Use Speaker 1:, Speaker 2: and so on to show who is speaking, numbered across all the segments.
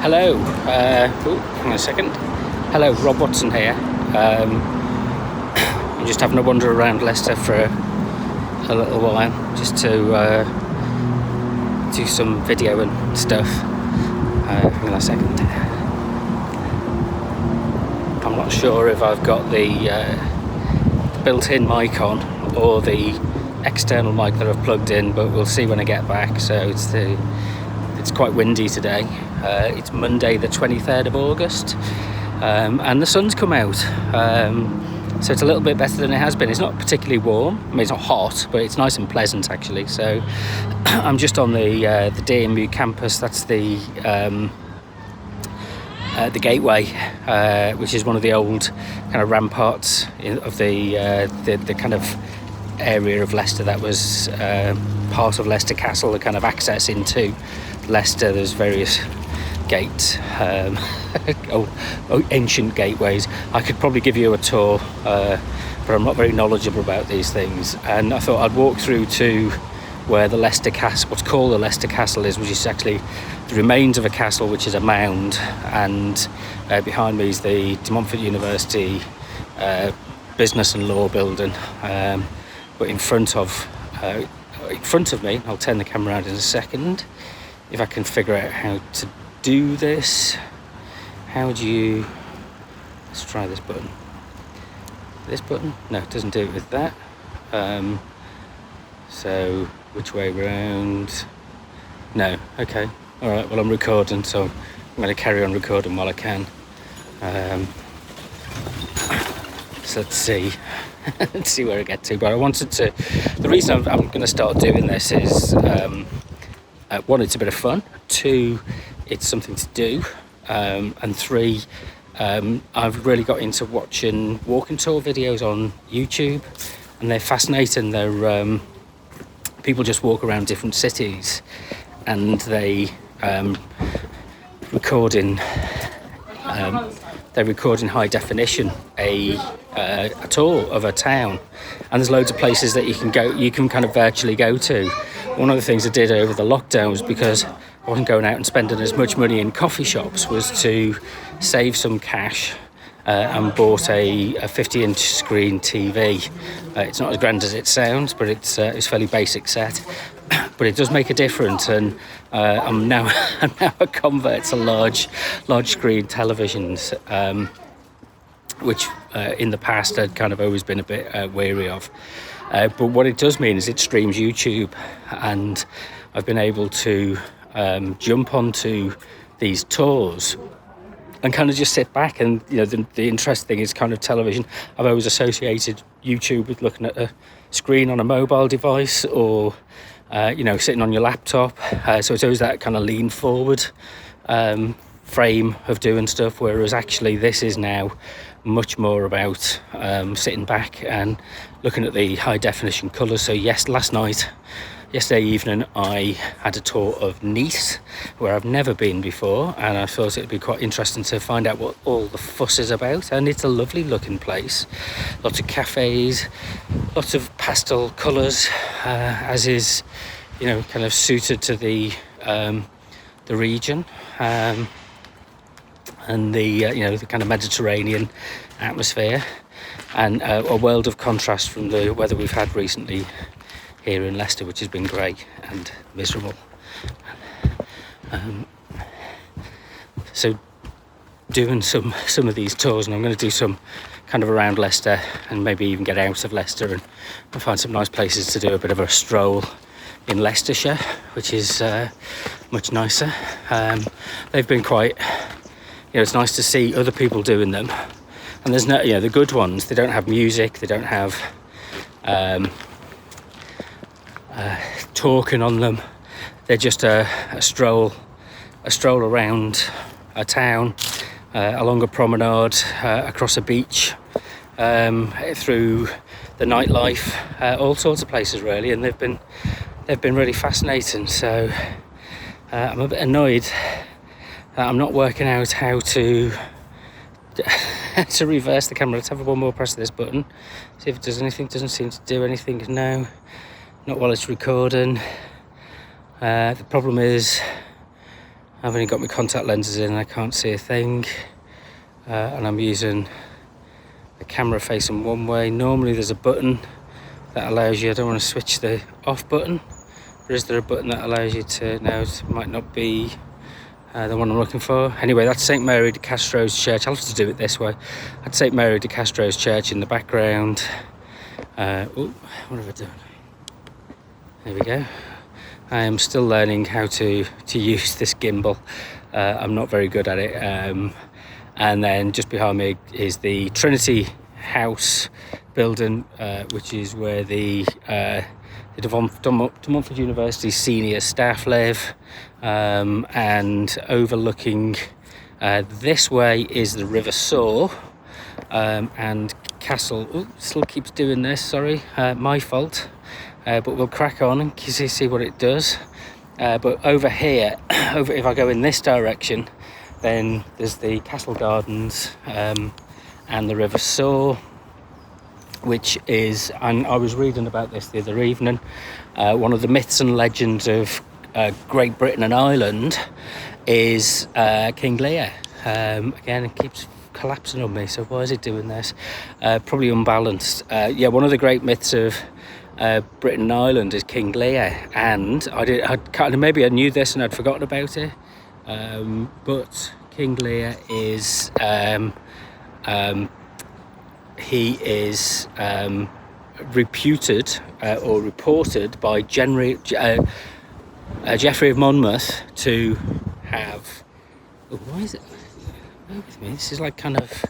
Speaker 1: Hello, hang on a second. Hello, Rob Watson here. I'm just having a wander around Leicester for a little while, just to do some video and stuff. Hang on a second. I'm not sure if I've got the built-in mic on or the external mic that I've plugged in, but we'll see when I get back. So it's quite windy today. It's Monday the 23rd of August, and the sun's come out, so it's a little bit better than it has been. It's not particularly warm. I mean, it's not hot, but it's nice and pleasant actually. So I'm just on the DMU campus. That's the gateway, which is one of the old kind of ramparts of the kind of area of Leicester that was part of Leicester Castle, the kind of access into Leicester. There's various gates, ancient gateways. I could probably give you a tour, but I'm not very knowledgeable about these things, and I thought I'd walk through to where the Leicester Castle, what's called the Leicester Castle, is, which is actually the remains of a castle, which is a mound, and behind me is the De Montfort University Business and Law building. But in front of me, I'll turn the camera around in a second, if I can figure out how to do this. How do you... Let's try this button. This button? No, it doesn't do it with that. So, which way round? No, okay. Alright, well I'm recording, so I'm going to carry on recording while I can. So let's see. Let's see where I get to. But I wanted to... The reason I'm going to start doing this is... one, it's a bit of fun. Two, it's something to do. And three, I've really got into watching walking tour videos on YouTube, and they're fascinating. They're people just walk around different cities, and they record in high definition a tour of a town, and there's loads of places that you can go. You can kind of virtually go to. One of the things I did over the lockdown was, because I wasn't going out and spending as much money in coffee shops, was to save some cash and bought a 50-inch screen TV. It's not as grand as it sounds, but it's a fairly basic set. But it does make a difference, and I'm now a convert to large screen televisions, which in the past I'd kind of always been a bit wary of. But what it does mean is it streams YouTube, and I've been able to jump onto these tours and kind of just sit back. And you know, the interesting thing is kind of television. I've always associated YouTube with looking at a screen on a mobile device, or sitting on your laptop. So it's always that kind of lean forward frame of doing stuff, whereas actually this is now much more about sitting back and looking at the high definition colours. So yesterday evening I had a tour of Nice, where I've never been before, and I thought it'd be quite interesting to find out what all the fuss is about. And it's a lovely looking place, lots of cafes, lots of pastel colours, as is kind of suited to the region, and the kind of Mediterranean atmosphere, and a world of contrast from the weather we've had recently here in Leicester, which has been grey and miserable. So doing some of these tours, and I'm going to do some kind of around Leicester, and maybe even get out of Leicester and find some nice places to do a bit of a stroll in Leicestershire, which is much nicer. They've been quite... it's nice to see other people doing them, and there's no, the good ones, they don't have music, they don't have talking on them. They're just a stroll around a town, along a promenade, across a beach, through the nightlife, all sorts of places really, and they've been really fascinating. So I'm a bit annoyed that I'm not working out how to reverse the camera. Let's have one more press of this button, see if it does anything. Doesn't seem to do anything. No, not while it's recording. The problem is I've only got my contact lenses in and I can't see a thing, and I'm using the camera facing one way. Normally there's a button that allows you, I don't want to switch the off button, but is there a button that allows you to, no, it might not be the one I'm looking for. Anyway, that's St Mary de Castro's Church. I'll have to do it this way. That's St Mary de Castro's Church in the background. Oh, what have I done? There we go. I am still learning how to use this gimbal. I'm not very good at it. And then just behind me is the Trinity House building, which is where the De Montfort University senior staff live. And overlooking this way is the River Soar, and Castle. Oh, still keeps doing this, sorry, my fault. But we'll crack on and see what it does. But over here, if I go in this direction, then there's the Castle Gardens and the River Soar, which is, and I was reading about this the other evening, one of the myths and legends of Great Britain and Ireland is King Lear. Again, it keeps collapsing on me, so why is it doing this? Probably unbalanced. Yeah, one of the great myths of Britain and Ireland is King Lear, and maybe I knew this and I'd forgotten about it, but King Lear is he is reputed or reported by Geoffrey of Monmouth to have. Oh, why is it? Bear with me. This is like kind of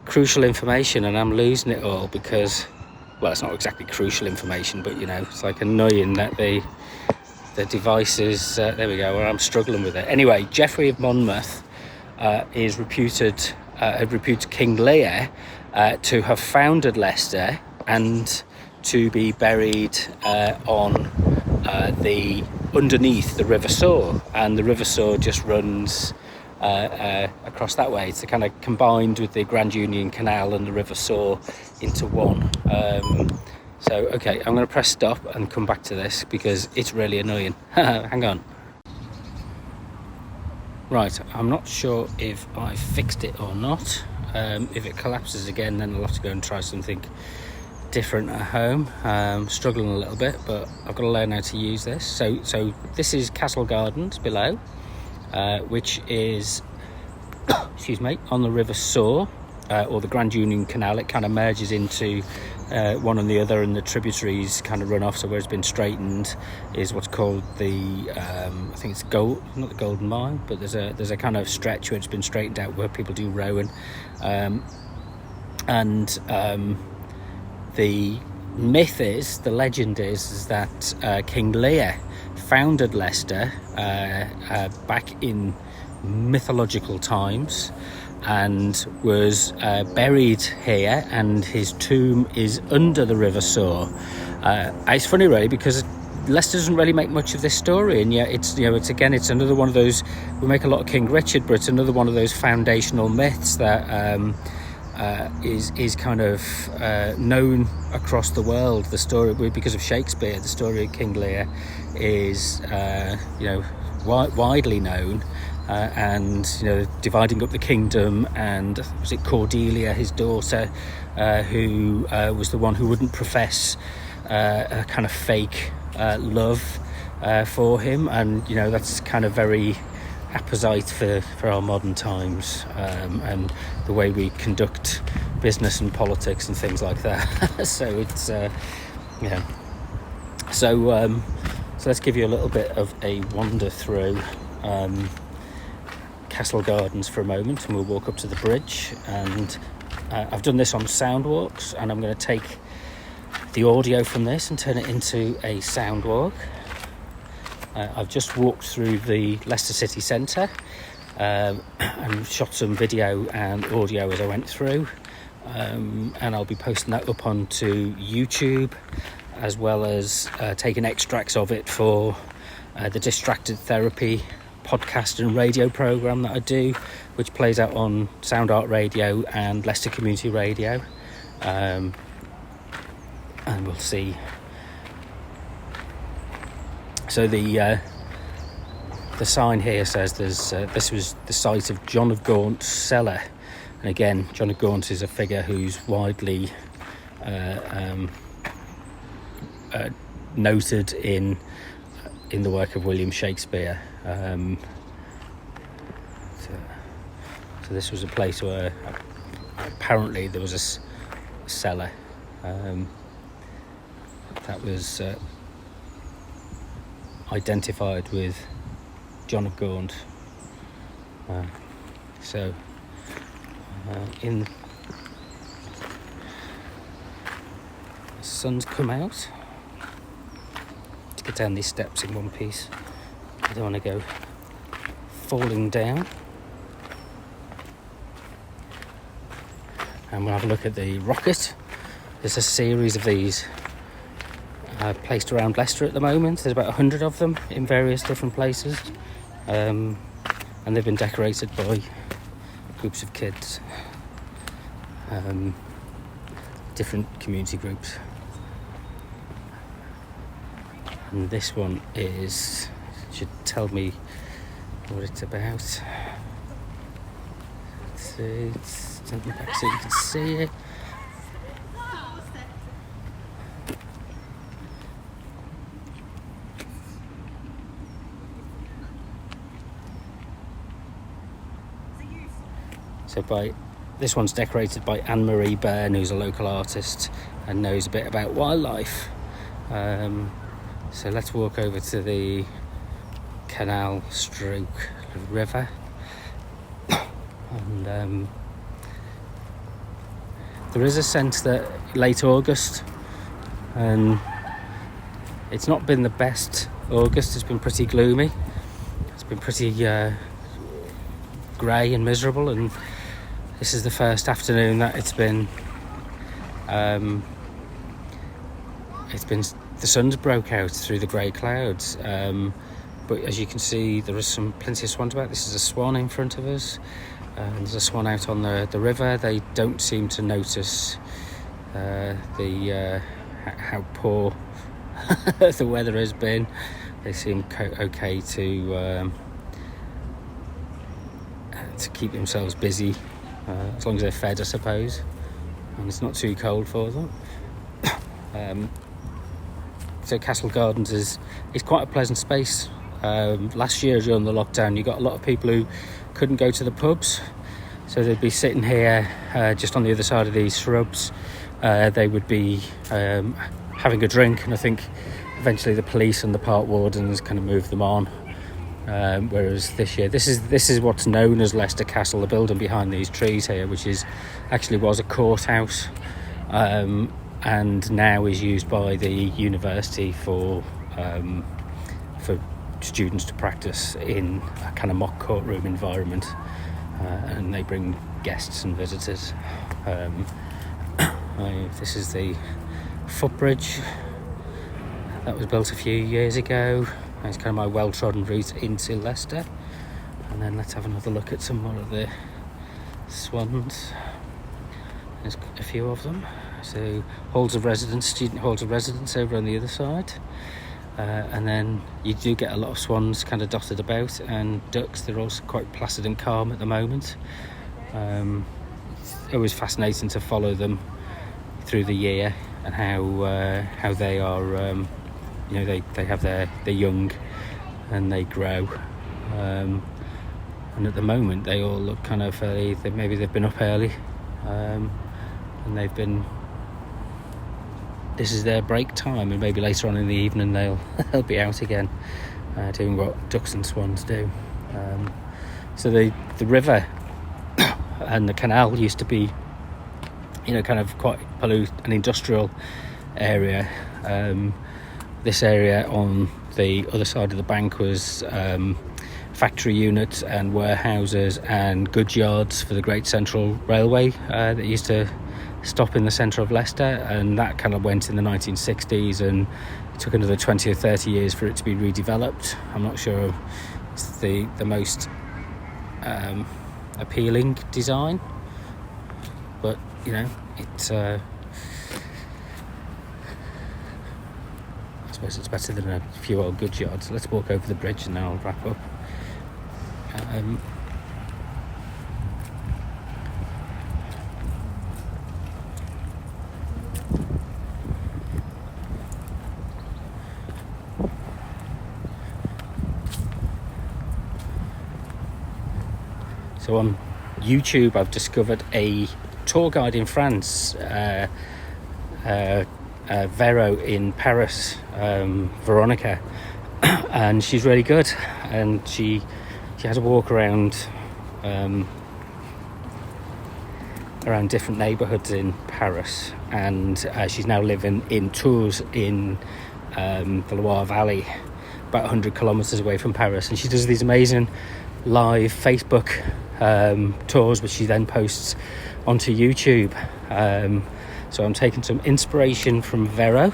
Speaker 1: crucial information, and I'm losing it all because, well, it's not exactly crucial information, but you know, it's like annoying that the device is. There we go. Where I'm struggling with it. Anyway, Geoffrey of Monmouth is reputed King Lear to have founded Leicester and to be buried on underneath the River Soar, and the River Soar just runs across that way. It's kind of combined with the Grand Union Canal and the River Soar into one. So okay, I'm going to press stop and come back to this because it's really annoying. Hang on. Right, I'm not sure if I fixed it or not. If it collapses again, then I'll have to go and try something different at home. Struggling a little bit, but I've got to learn how to use this. So this is Castle Gardens below, which is excuse me, on the River Soar, or the Grand Union Canal. It kind of merges into one and the other, and the tributaries kind of run off. So where it's been straightened is what's called the I think it's not the Golden Mile, but there's a kind of stretch where it's been straightened out where people do rowing, and the myth is, the legend is that King Lear founded Leicester back in mythological times and was buried here, and his tomb is under the River Soar. It's funny really because Leicester doesn't really make much of this story, and yet it's another one of those. We make a lot of King Richard, but it's another one of those foundational myths that is kind of known across the world. The story, because of Shakespeare, the story of King Lear is widely known, and dividing up the kingdom. And was it Cordelia, his daughter, who was the one who wouldn't profess a kind of fake love for him, and that's kind of very apposite for our modern times, and the way we conduct business and politics and things like that. So it's so let's give you a little bit of a wander through Castle Gardens for a moment, and we'll walk up to the bridge. And I've done this on sound walks, and I'm going to take the audio from this and turn it into a sound walk. I've just walked through the Leicester city centre and shot some video and audio as I went through, and I'll be posting that up onto YouTube, as well as taking extracts of it for the Distracted Therapy podcast and radio programme that I do, which plays out on Sound Art Radio and Leicester Community Radio, and we'll see. So the the sign here says this was the site of John of Gaunt's cellar, and again, John of Gaunt is a figure who's widely noted in the work of William Shakespeare. So this was a place where apparently there was a cellar that was identified with John of Gaunt. In the sun's come out. To get down these steps in one piece, I don't want to go falling down. And we'll have a look at the rocket. There's a series of these placed around Leicester at the moment. There's about 100 of them in various different places, and they've been decorated by groups of kids, different community groups. And this one should tell me what it's about. It's turn it back so you can see it. So this one's decorated by Anne-Marie Byrne, who's a local artist and knows a bit about wildlife. So let's walk over to the canal stroke river. And there is a sense that late August, and it's not been the best August. It's been pretty gloomy. It's been pretty grey and miserable, and this is the first afternoon that it's been the sun's broke out through the grey clouds, but as you can see there is plenty of swans about. This is a swan in front of us, and there's a swan out on the river. They don't seem to notice how poor the weather has been. They seem okay to keep themselves busy, as long as they're fed, I suppose, and it's not too cold for them. So Castle Gardens is quite a pleasant space. Last year during the lockdown, you got a lot of people who couldn't go to the pubs, so they'd be sitting here just on the other side of these shrubs. They would be having a drink, and I think eventually the police and the park wardens kind of moved them on. Whereas this year, this is what's known as Leicester Castle, the building behind these trees here, which actually was a courthouse, and now is used by the university for students to practice in a kind of mock courtroom environment, and they bring guests and visitors. This is the footbridge that was built a few years ago. It's kind of my well-trodden route into Leicester. And then let's have another look at some more of the swans. There's a few of them. So student halls of residence over on the other side. And then you do get a lot of swans kind of dotted about, and ducks. They're also quite placid and calm at the moment. It's always fascinating to follow them through the year, and how they are, they have their young and they grow, and at the moment they all look kind of maybe they've been up early, and this is their break time, and maybe later on in the evening they'll be out again, doing what ducks and swans do. So the river and the canal used to be, kind of quite an industrial area. This area on the other side of the bank was factory units and warehouses and goods yards for the Great Central Railway that used to stop in the centre of Leicester, and that kind of went in the 1960s, and it took another 20 or 30 years for it to be redeveloped. I'm not sure it's the most appealing design, but it's I suppose it's better than a few old goods yards. Let's walk over the bridge and then I'll wrap up. So on YouTube, I've discovered a tour guide in France, Vero in Paris, Veronica, and she's really good. And she has a walk around around different neighbourhoods in Paris, and she's now living in Tours in the Loire Valley, about 100 kilometres away from Paris, and she does these amazing live Facebook tours, which she then posts onto YouTube. So I'm taking some inspiration from Vero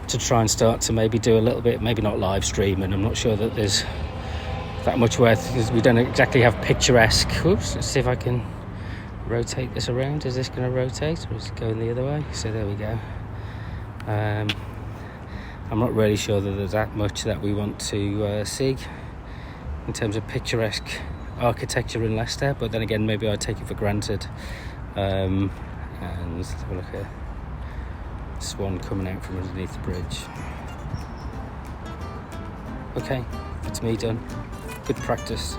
Speaker 1: to try and start to maybe do a little bit, maybe not live stream, and I'm not sure that there's that much worth, because we don't exactly have picturesque. Oops, let's see if I can rotate this around. Is this going to rotate, or is it going the other way? So there we go. I'm not really sure that there's that much that we want to see in terms of picturesque architecture in Leicester, but then again, maybe I take it for granted. And let's have a look at swan coming out from underneath the bridge. Okay, that's me done. Good practice.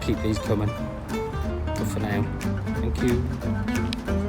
Speaker 1: Keep these coming. Good for now. Thank you.